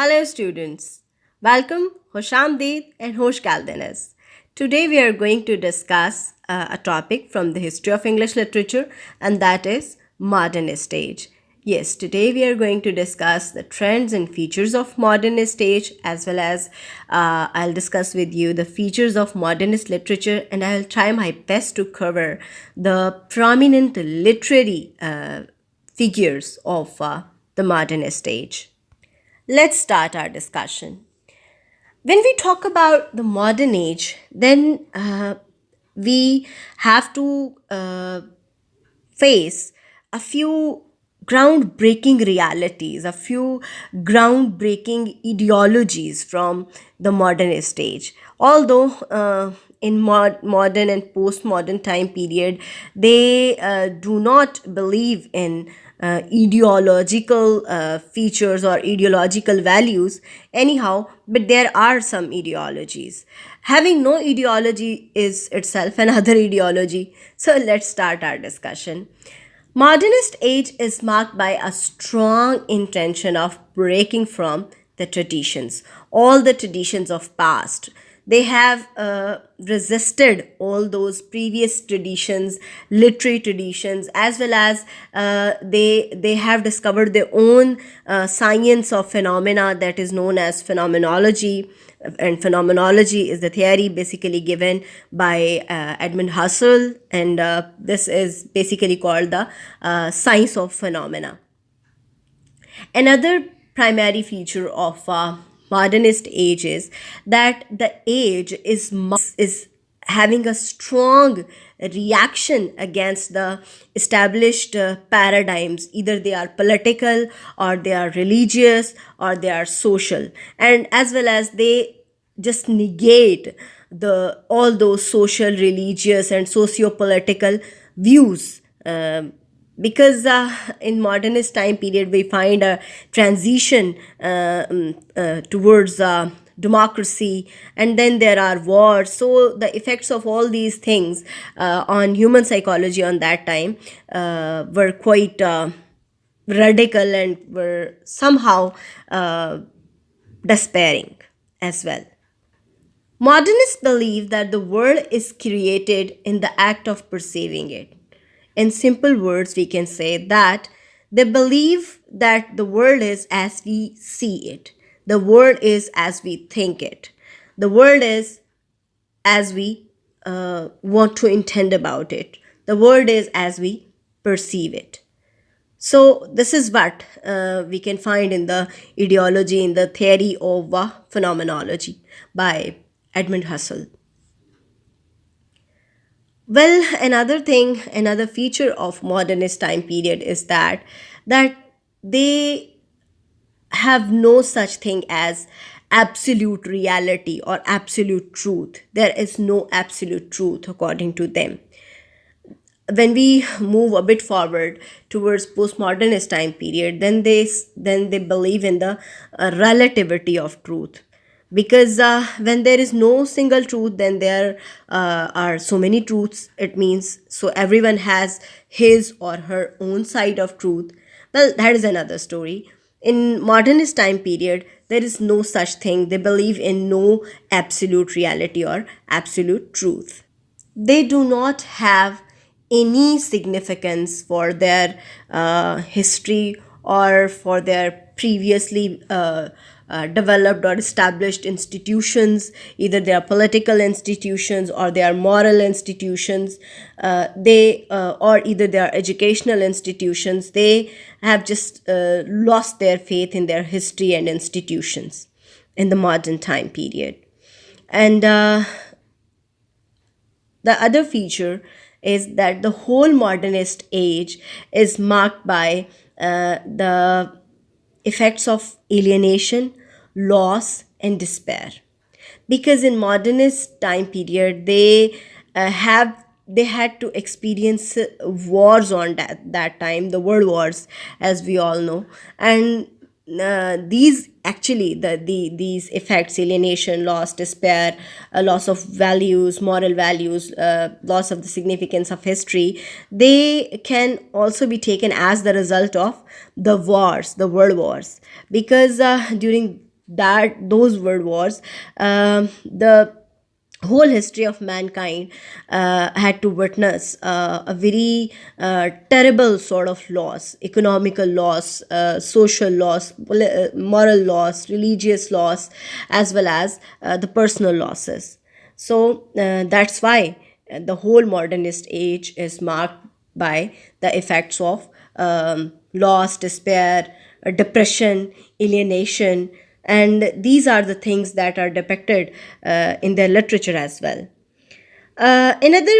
Hello, students. Welcome, Hosham Deed and Hosh Kaldenas. Today, we are going to discuss a topic from the history of English literature, and that is modernist age. Yes, today we are going to discuss the trends and features of modernist age, as well as I'll discuss with you the features of modernist literature, and I'll try my best to cover the prominent literary figures of the modernist age. Let's start our discussion. When we talk about the modern age, then we have to face a few groundbreaking realities, a few groundbreaking ideologies from the modernist age. Although in modern and postmodern time period, they do not believe in ideological features or ideological values anyhow, but there are some ideologies. Having no ideology is itself another ideology. So let's start our discussion. Modernist age is marked by a strong intention of breaking from the traditions, all the traditions of past. They have resisted all those previous traditions, literary traditions, as well as they have discovered their own science of phenomena that is known as phenomenology. And phenomenology is the theory basically given by Edmund Husserl, and this is basically called the science of phenomena. Another primary feature of modernist age is that the age is having a strong reaction against the established paradigms. Either they are political, or they are religious, or they are social, and as well as they just negate the all those social, religious, and socio-political views. Because in modernist time period we find a transition towards democracy, and then there are wars. So the effects of all these things on human psychology on that time were quite radical, and were somehow despairing as well. Modernists believe that the world is created in the act of perceiving it. In simple words, we can say that they believe that the world is as we see it, the world is as we think it, the world is as we want to intend about it, the world is as we perceive it. So, this is what we can find in the ideology, in the theory of phenomenology by Edmund Husserl. Well, another feature of modernist time period is that they have no such thing as absolute reality or absolute truth. There is no absolute truth according to them. When we move a bit forward towards postmodernist time period, then they believe in the relativity of truth, because when there is no single truth, then there are so many truths. It means so everyone has his or her own side of truth. Well, that is another story. In modernist time period, there is no such thing. They believe in no absolute reality or absolute truth. They do not have any significance for their history, or for their previously developed or established institutions. Either they are political institutions, or they are moral institutions. They or either they are educational institutions. They have just lost their faith in their history and institutions in the modern time period. And the other feature is that the whole modernist age is marked by the effects of alienation, loss, and despair. Because in modernist time period, they had to experience wars on that time, the world wars, as we all know. And these actually these effects, alienation, loss, despair, loss of values, moral values, loss of the significance of history, they can also be taken as the result of the wars, the world wars. Because during those world wars, the whole history of mankind had to witness a very terrible sort of loss, economical loss, social loss, moral loss, religious loss, as well as the personal losses. So that's why the whole modernist age is marked by the effects of loss, despair, depression, alienation, and these are the things that are depicted in their literature as well. Another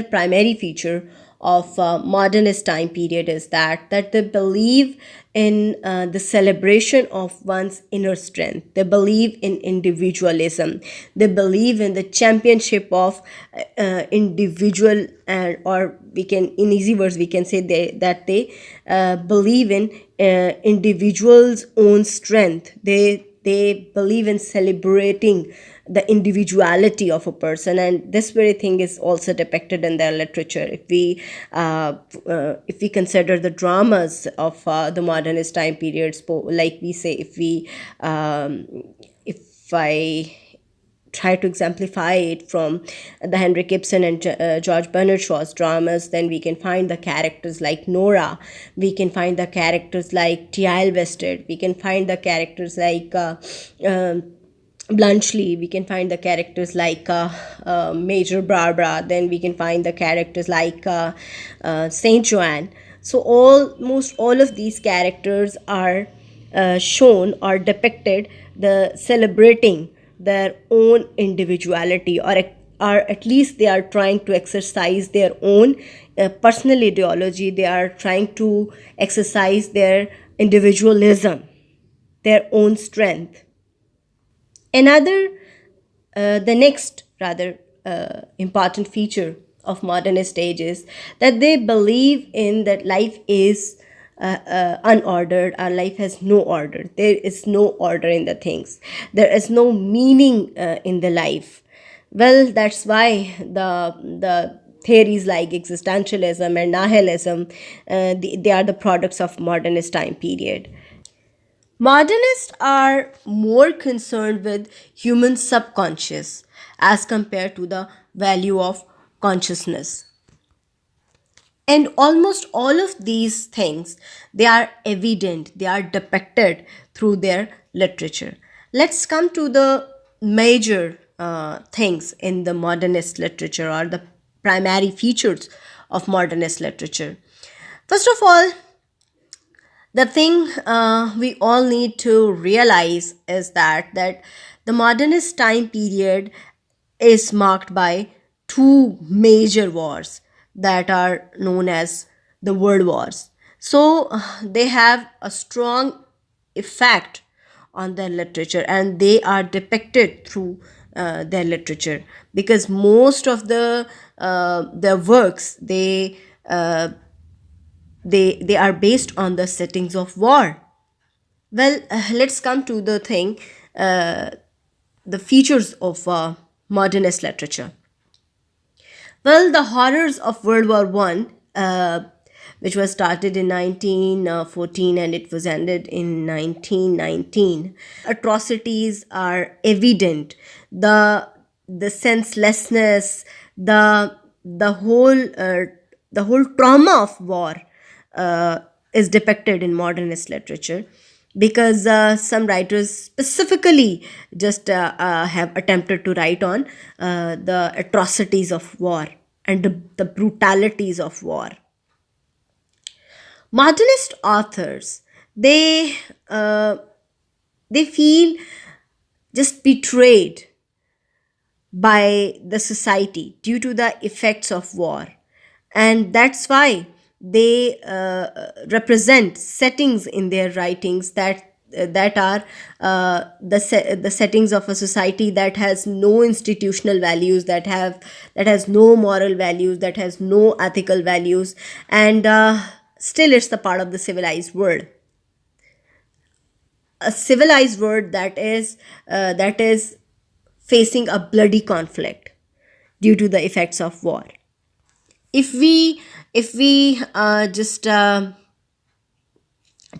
primary feature of modernist time period is that they believe in the celebration of one's inner strength. They believe in individualism. They believe in the championship of individual, and or we can, in easy words, we can say that they believe in individuals' own strength. They believe in celebrating the individuality of a person, and this very thing is also depicted in their literature. If we consider the dramas of the modernist time periods, like we say, if I try to exemplify it from the Henrik Ibsen and George Bernard Shaw's dramas, then we can find the characters like Nora, we can find the characters like T.I. Vested, we can find the characters like Blunchley, we can find the characters like Major Barbara, then we can find the characters like Saint Joanne. So almost all of these characters are shown or depicted the celebrating their own individuality, or at least they are trying to exercise their own personal ideology. They are trying to exercise their individualism, their own strength. The next rather important feature of modernist age is that they believe in that life is unordered. Our life has no order. There is no order in the things. There is no meaning in the life. Well, that's why the theories like existentialism and nihilism, they are the products of modernist time period. Modernists are more concerned with human subconscious as compared to the value of consciousness. And almost all of these things, they are evident, they are depicted through their literature. Let's come to the major things in the modernist literature, or the primary features of modernist literature. First of all, the thing we all need to realize is that the modernist time period is marked by two major wars that are known as the world wars. So they have a strong effect on their literature, and they are depicted through their literature, because most of their works, they are based on the settings of war. Well, let's come to the features of modernist literature. Well, the horrors of World War One, which was started in 1914 and it was ended in 1919. Atrocities are evident. The senselessness, the whole trauma of war is depicted in modernist literature, because some writers specifically just have attempted to write on the atrocities of war and the brutalities of war. Modernist authors, they feel just betrayed by the society due to the effects of war, and that's why they represent settings in their writings that are the settings of a society that has no institutional values, that has no moral values, that has no ethical values, and still it's the part of the civilized world, a civilized world that is facing a bloody conflict due to the effects of war. If we just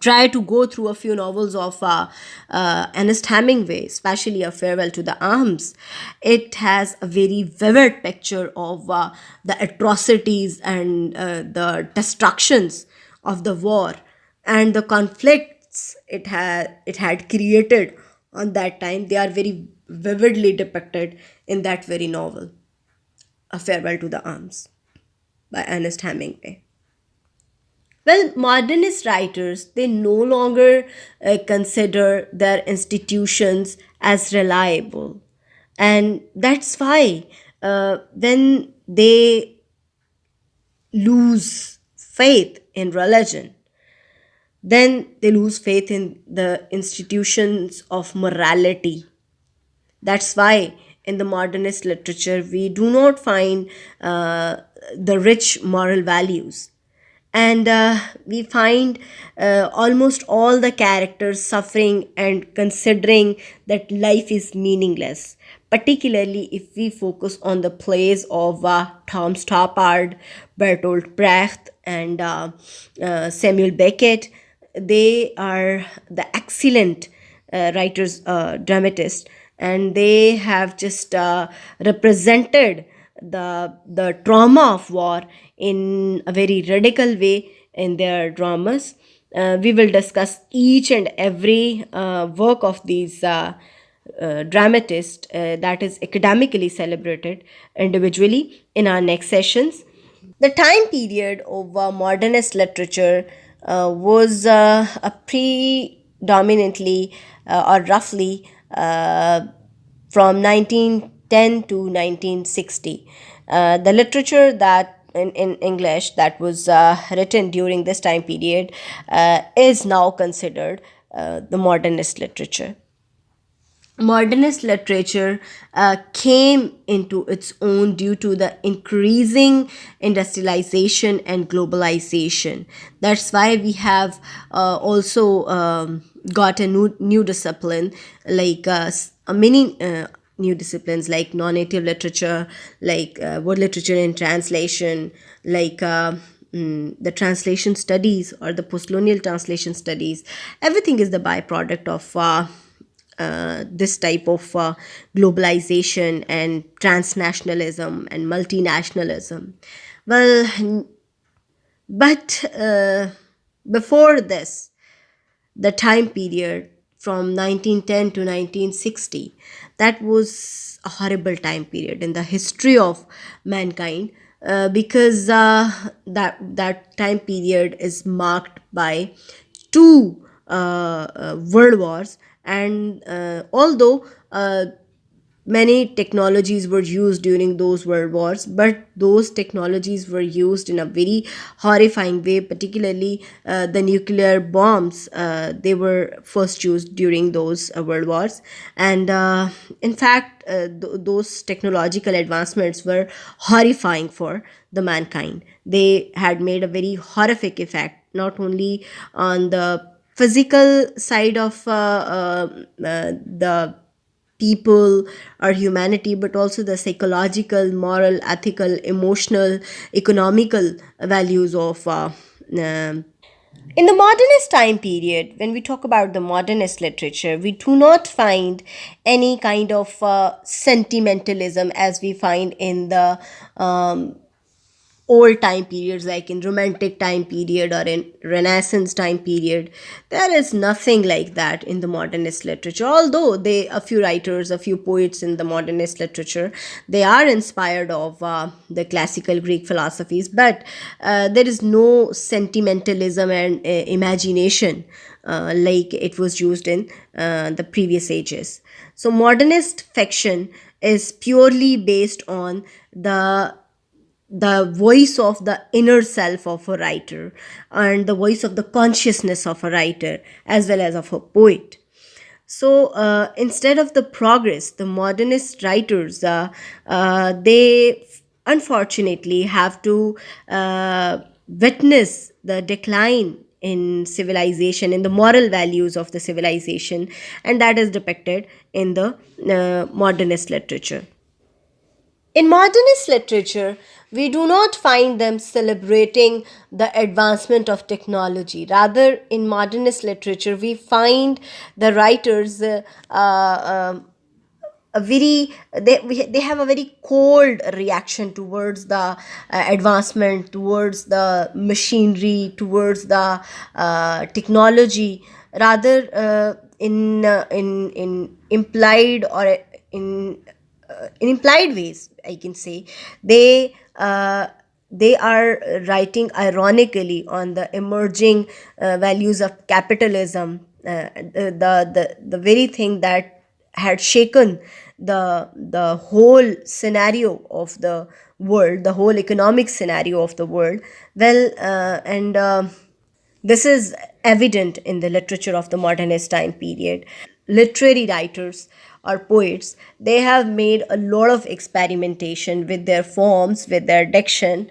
try to go through a few novels of Ernest Hemingway, especially A Farewell to the Arms, it has a very vivid picture of the atrocities and the destructions of the war and the conflicts it had created on that time. They are very vividly depicted in that very novel, A Farewell to the Arms by Ernest Hemingway. Well, modernist writers, they no longer consider their institutions as reliable. And that's why when they lose faith in religion, then they lose faith in the institutions of morality. That's why in the modernist literature we do not find the rich moral values. And we find almost all the characters suffering and considering that life is meaningless. Particularly if we focus on the plays of Tom Stoppard, Bertolt Brecht, and Samuel Beckett. They are the excellent writers, dramatists, and they have just represented the trauma of war in a very radical way in their dramas. We will discuss each and every work of these dramatists that is academically celebrated individually in our next sessions. The time period of modernist literature was a predominantly or roughly from 1910 to 1960. The literature that in English that was written during this time period is now considered the modernist literature. Modernist literature came into its own due to the increasing industrialization and globalization. That's why we have also got a new discipline like a many new disciplines like non-native literature, like word literature and translation, like the translation studies or the postcolonial translation studies. Everything is the byproduct of this type of globalization and transnationalism and multinationalism. Well, but before this, the time period from 1910 to 1960, that was a horrible time period in the history of mankind, because that time period is marked by two world wars. And although many technologies were used during those world wars, but those technologies were used in a very horrifying way. Particularly the nuclear bombs, they were first used during those world wars. And in fact, those technological advancements were horrifying for the mankind. They had made a very horrific effect not only on the physical side of the people or humanity, but also the psychological, moral, ethical, emotional, economical values of in the modernist time period. When we talk about the modernist literature, we do not find any kind of sentimentalism as we find in the old time periods, like in romantic time period or in renaissance time period. There is nothing like that in the modernist literature. Although they a few writers, a few poets in the modernist literature, they are inspired of the classical Greek philosophies, but there is no sentimentalism and imagination like it was used in the previous ages. So modernist fiction is purely based on the voice of the inner self of a writer and the voice of the consciousness of a writer as well as of a poet. So instead of the progress, the modernist writers, they unfortunately have to witness the decline in civilization, in the moral values of the civilization, and that is depicted in the modernist literature. In modernist literature, we do not find them celebrating the advancement of technology. Rather, in modernist literature, we find the writers a very they have a very cold reaction towards the advancement, towards the machinery, towards the technology. Rather, in implied or in implied ways, I can say, they they are writing ironically on the emerging values of capitalism, the very thing that had shaken the whole scenario of the world, the whole economic scenario of the world. Well, and this is evident in the literature of the modernist time period. Literary writers or poets, they have made a lot of experimentation with their forms, with their diction,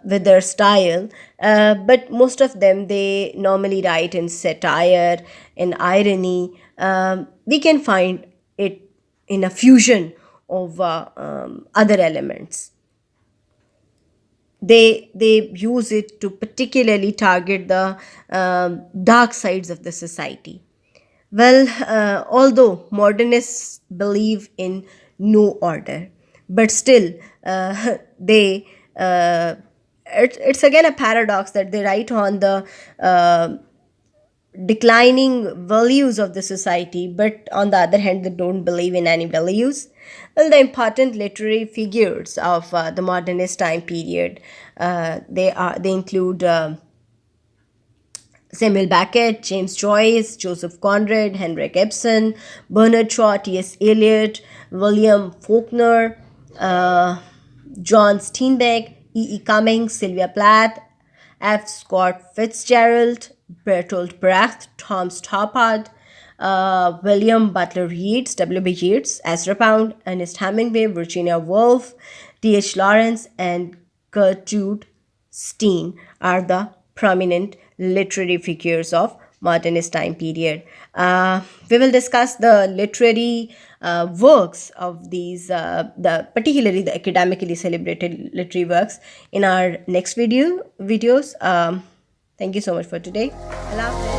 with their style. But most of them, they normally write in satire, in irony. We can find it in a fusion of other elements. They use it to particularly target the dark sides of the society. Well, although modernists believe in no order, but still, they it's again a paradox that they write on the declining values of the society, but on the other hand, they don't believe in any values. Well, the important literary figures of the modernist time period, they include Samuel Beckett, James Joyce, Joseph Conrad, Henrik Ibsen, Bernard Shaw, T.S. Eliot, William Faulkner, uh, John Steinbeck, E. E. Cummings, Sylvia Plath, F. Scott Fitzgerald, Bertolt Brecht, Tom Stoppard, William Butler Yeats, W.B. Yeats, Ezra Pound, Ernest Hemingway, Virginia Woolf, D.H. Lawrence, and Gertrude Stein are the prominent literary figures of modernist time period. We will discuss the literary works of these, particularly the academically celebrated literary works, in our next videos. Thank you so much for today. Allah Hafiz.